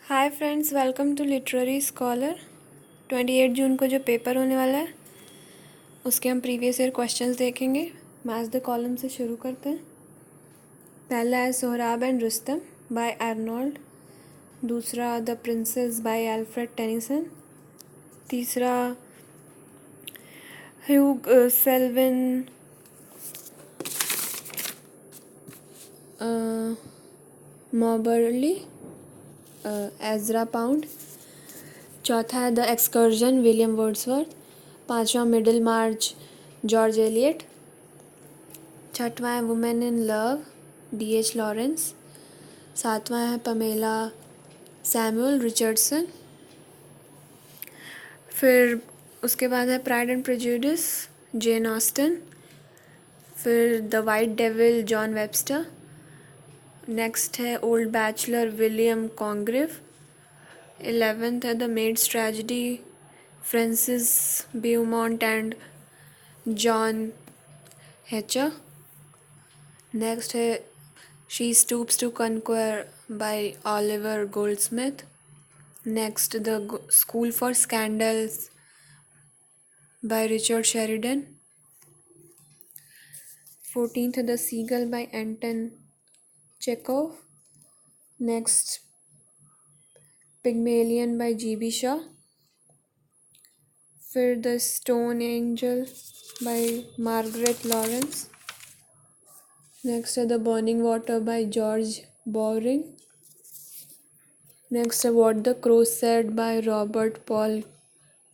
Hi friends, welcome to literary scholar. 28 June को जो paper होने वाला है उसके हम प्रीवियस ईयर क्वेश्चंस देखेंगे। मैच द कॉलम से शुरू करते हैं। पहला है Sohrab and Rustam by Arnold. दूसरा the princess by Alfred Tennyson. तीसरा Hugh Selwyn Mauberley Ezra Pound. चौथा है द एक्सकर्जन विलियम वर्ड्सवर्थ। पांचवा मिडिल मार्च जॉर्ज एलियट। छठवां है women in love D.H. Lawrence. सातवां है पमेला सैमुअल रिचर्डसन। फिर उसके बाद है pride and prejudice Jane Austen. फिर the white devil John Webster. Next है old bachelor William Congreve. 11th है the maid's tragedy Francis Beaumont and John Fletcher. Next है she stoops to conquer by Oliver Goldsmith. Next the school for scandals by Richard Sheridan. 14th the seagull by Anton Chekhov. Next Pygmalion by G.B. Shaw. फिर the stone angel by Margaret Laurence. Next है the burning water by George Bowering. Next है what the crow said by Robert Paul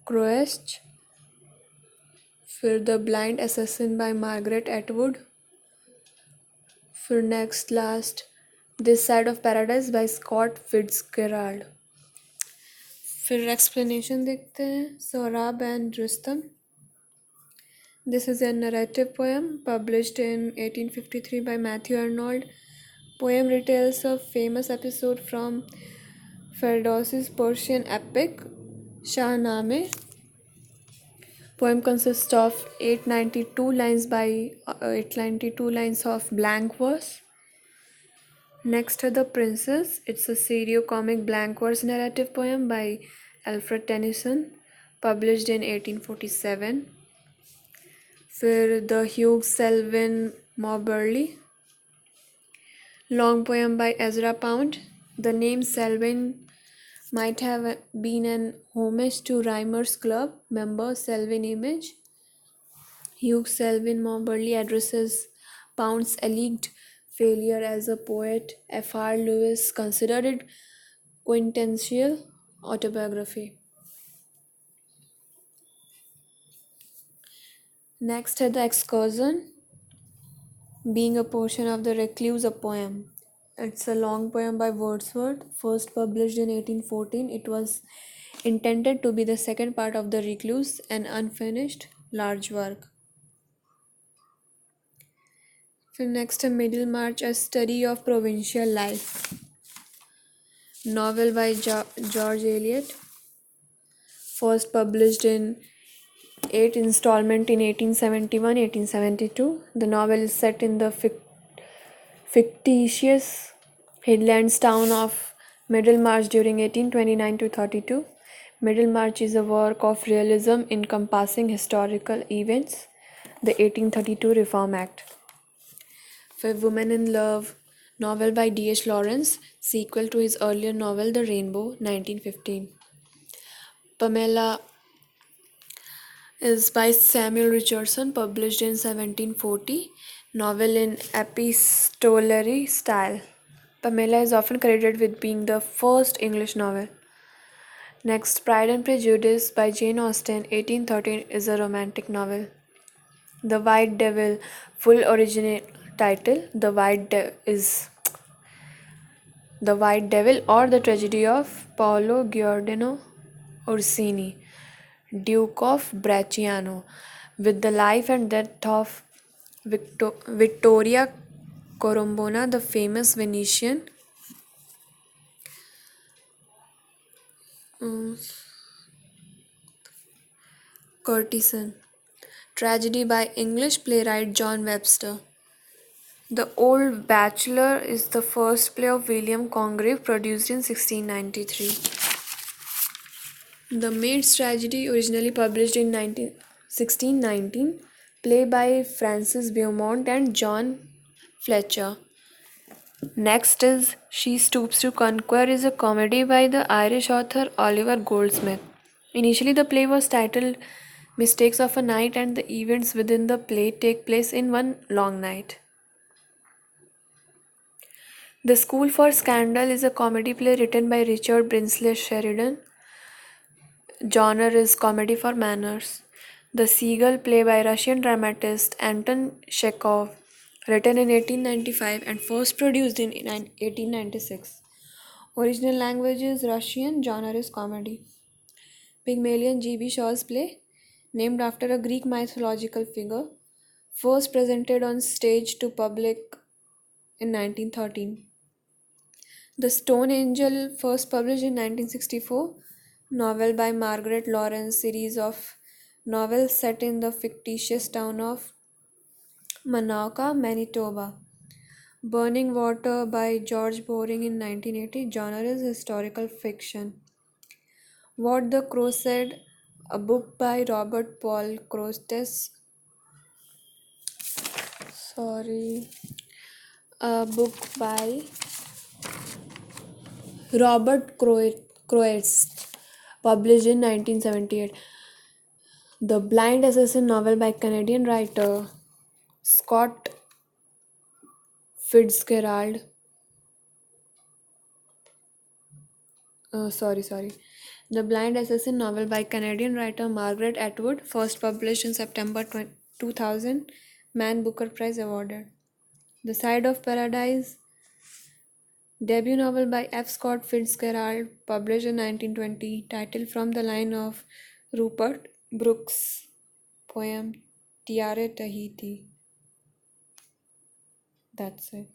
Kroetsch. फिर the blind assassin by Margaret Atwood. फिर next last this side of paradise by Scott Fitzgerald. फिर explanation देखते हैं। Sohrab and Rustam. This is a narrative poem published in 1853 by Matthew Arnold. Poem retells a famous episode from Ferdowsi's Persian epic Shahnameh. Poem consists of 892 lines of blank verse. Next are The Princess. It's a serio-comic blank verse narrative poem by Alfred Tennyson, published in 1847. फिर the Hugh Selwyn Mauberley long poem by Ezra Pound. The name Selwyn might have been an homage to Rhymers Club member Selwyn Image. Hugh Selwyn Mauberly addresses Pound's alleged failure as a poet. F.R. Lewis considered it quintessential autobiography. Next है The Excursion, being a portion of The Recluse, a poem. It's a long poem by Wordsworth, first published in 1814. It was intended to be the second part of The Recluse, an unfinished large work. फिर next है Middlemarch, a study of provincial life. Novel by George Eliot, first published in 8 installment in 1871-1872. The novel is set in the fictitious Highlands town of Middlemarch during 1829 to 32. Middlemarch is a work of realism encompassing historical events, the 1832 Reform Act. For Women in Love, novel by D.H. Lawrence, sequel to his earlier novel The Rainbow, 1915. Pamela is by Samuel Richardson, published in 1740, novel in epistolary style. Pamela is often credited with being the first English novel. Next, Pride and Prejudice by Jane Austen, 1813, is a romantic novel. The White Devil, full original title, The White Devil or the Tragedy of Paolo Giordano Orsini, Duke of Bracciano, with the life and death of Vittoria Corombona, the famous Venetian courtesan. Tragedy by English playwright John Webster. The Old Bachelor is the first play of William Congreve produced in 1693. The Maid's Tragedy, originally published in 1619, play by Francis Beaumont and John Fletcher. Next is She Stoops to Conquer is a comedy by the Irish author Oliver Goldsmith. Initially the play was titled Mistakes of a Night and the events within the play take place in one long night. The School for Scandal is a comedy play written by Richard Brinsley Sheridan. Genre is comedy for manners. The Seagull play by Russian dramatist Anton Chekhov, written in 1895 and first produced in 1896. Original language is Russian, genre is comedy. Pygmalion G.B. Shaw's play, named after a Greek mythological figure, first presented on stage to public in 1913. The Stone Angel, first published in 1964, novel by Margaret Laurence, series of novels set in the fictitious town of Manauka, Manitoba. Burning Water by George Boring in 1980, genre is historical fiction. What the Crow Said, a book by Robert Paul Crostes. Sorry, a book by Robert Croest, published in 1978. The Blind Assassin novel by Canadian writer Scott Fitzgerald. Sorry. The Blind Assassin novel by Canadian writer Margaret Atwood, first published in September 2000, Man Booker Prize awarded. The Side of Paradise, debut novel by F. Scott Fitzgerald, published in 1920, title from the line of Rupert Brooks' poem Tiare Tahiti. That's it.